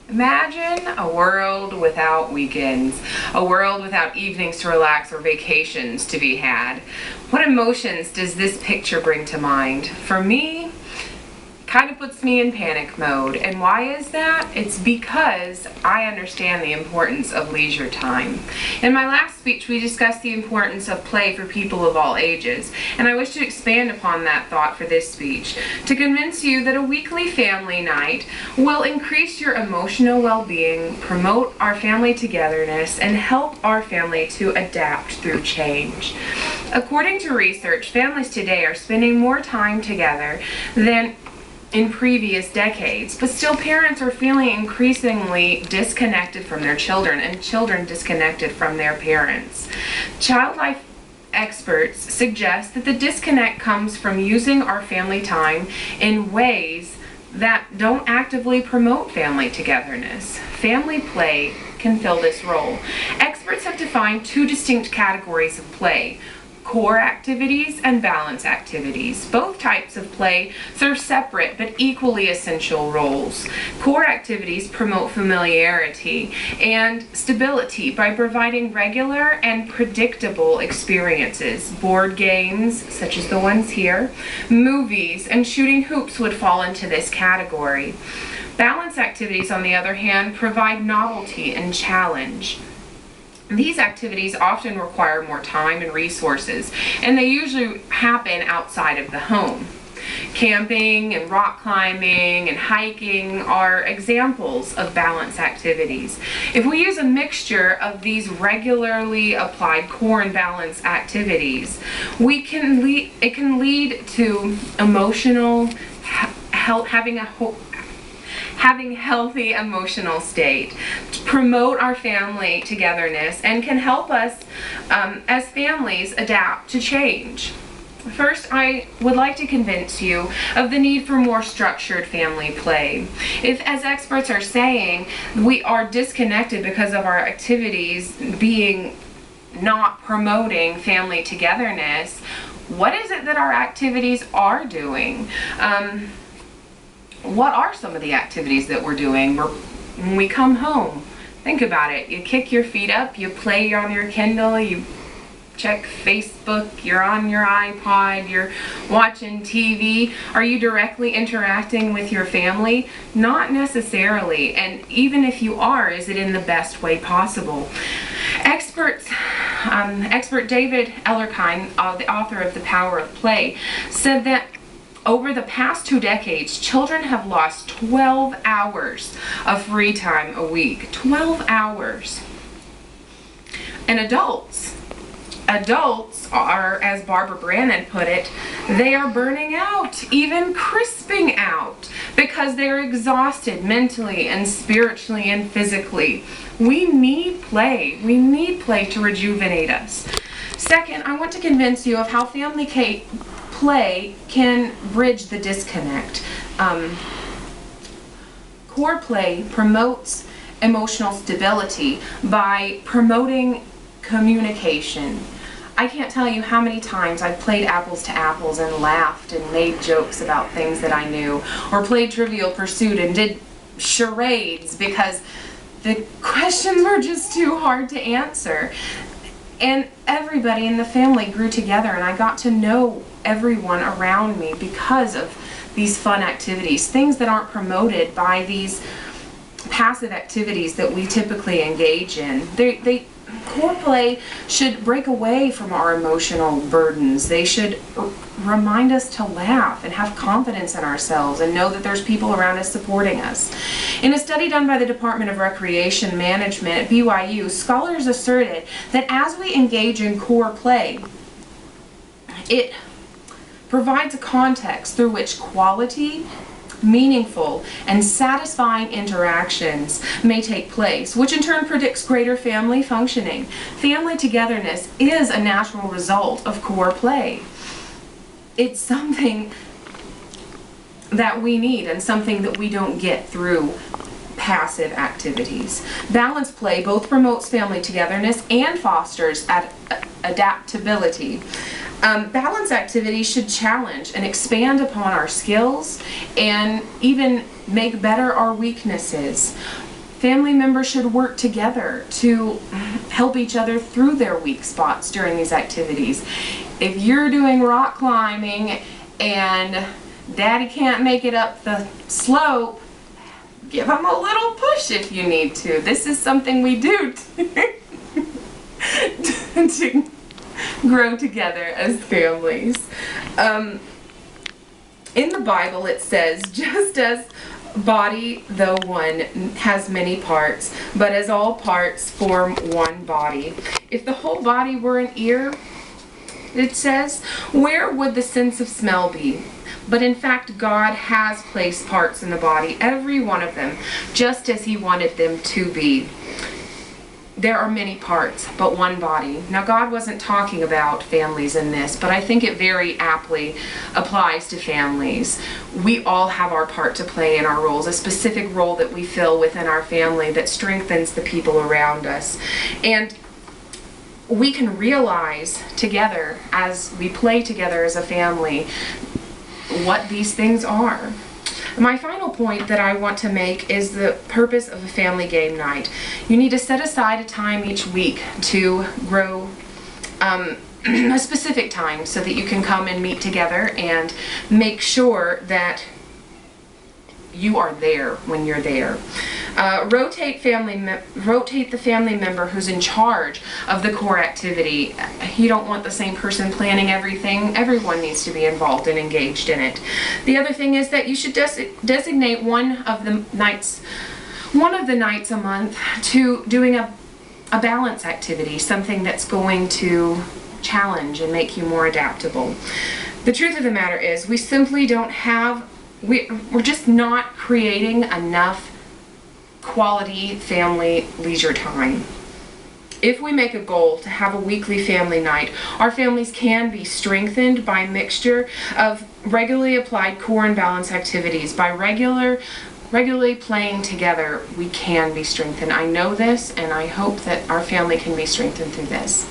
Imagine a world without weekends, a world without evenings to relax or vacations to be had. What emotions does this picture bring to mind? For me, kind of puts me in panic mode. And why is that? It's because I understand the importance of leisure time. In my last speech, we discussed the importance of play for people of all ages, and I wish to expand upon that thought for this speech to convince you that a weekly family night will increase your emotional well-being, promote our family togetherness, and help our family to adapt through change. According to research, families today are spending more time together than in previous decades, but still parents are feeling increasingly disconnected from their children and children disconnected from their parents. Child life experts suggest that the disconnect comes from using our family time in ways that don't actively promote family togetherness. Family play can fill this role. Experts have defined two distinct categories of play: core activities and balance activities. Both types of play serve separate but equally essential roles. Core activities promote familiarity and stability by providing regular and predictable experiences. Board games, such as the ones here, movies, and shooting hoops would fall into this category. Balance activities, on the other hand, provide novelty and challenge. These activities often require more time and resources, and they usually happen outside of the home. Camping and rock climbing and hiking are examples of balance activities. If we use a mixture of these regularly applied core and balance activities, it can lead to emotional having healthy emotional state, to promote our family togetherness, and can help us as families adapt to change. First, I would like to convince you of the need for more structured family play. If, as experts are saying, we are disconnected because of our activities being not promoting family togetherness, what is it that our activities are doing? What are some of the activities that we're doing? When we come home, think about it. You kick your feet up, you play on your Kindle, you check Facebook, you're on your iPod, you're watching TV. Are you directly interacting with your family? Not necessarily. And even if you are, is it in the best way possible? Expert David Ellerkine, the author of The Power of Play, said that over the past 2 decades, children have lost 12 hours of free time a week. 12 hours. And adults are, as Barbara Brannan put it, they are burning out, even crisping out, because they're exhausted mentally and spiritually and physically. We need play. We need play to rejuvenate us. Second, I want to convince you of how family play can bridge the disconnect. Core play promotes emotional stability by promoting communication. I can't tell you how many times I've played apples to apples and laughed and made jokes about things that I knew, or played Trivial Pursuit and did charades because the questions were just too hard to answer. And everybody in the family grew together, and I got to know everyone around me because of these fun activities, things that aren't promoted by these passive activities that we typically engage in. Core play should break away from our emotional burdens. They should remind us to laugh and have confidence in ourselves and know that there's people around us supporting us. In a study done by the Department of Recreation Management at BYU, scholars asserted that as we engage in core play, it provides a context through which quality, meaningful, and satisfying interactions may take place, which in turn predicts greater family functioning. Family togetherness is a natural result of core play. It's something that we need and something that we don't get through passive activities. Balance play both promotes family togetherness and fosters adaptability. Balance activities should challenge and expand upon our skills and even make better our weaknesses. Family members should work together to help each other through their weak spots during these activities. If you're doing rock climbing and Daddy can't make it up the slope, give him a little push if you need to. This is something we do to grow together as families. In the Bible it says, just as body though one has many parts, but as all parts form one body. If the whole body were an ear, it says, where would the sense of smell be? But in fact, God has placed parts in the body, every one of them, just as He wanted them to be. There are many parts, but one body. Now, God wasn't talking about families in this, but I think it very aptly applies to families. We all have our part to play in our roles, a specific role that we fill within our family that strengthens the people around us. And we can realize together, as we play together as a family, what these things are. My final point that I want to make is the purpose of a family game night. You need to set aside a time each week to grow a specific time so that you can come and meet together and make sure that you are there when you're there. Rotate the family member who's in charge of the core activity. You don't want the same person planning everything. Everyone needs to be involved and engaged in it. The other thing is that you should designate one of the nights a month to doing a balance activity, something that's going to challenge and make you more adaptable. The truth of the matter is we simply don't have we're just not creating enough quality family leisure time. If we make a goal to have a weekly family night, our families can be strengthened by a mixture of regularly applied core and balance activities. By regularly playing together, we can be strengthened. I know this, and I hope that our family can be strengthened through this.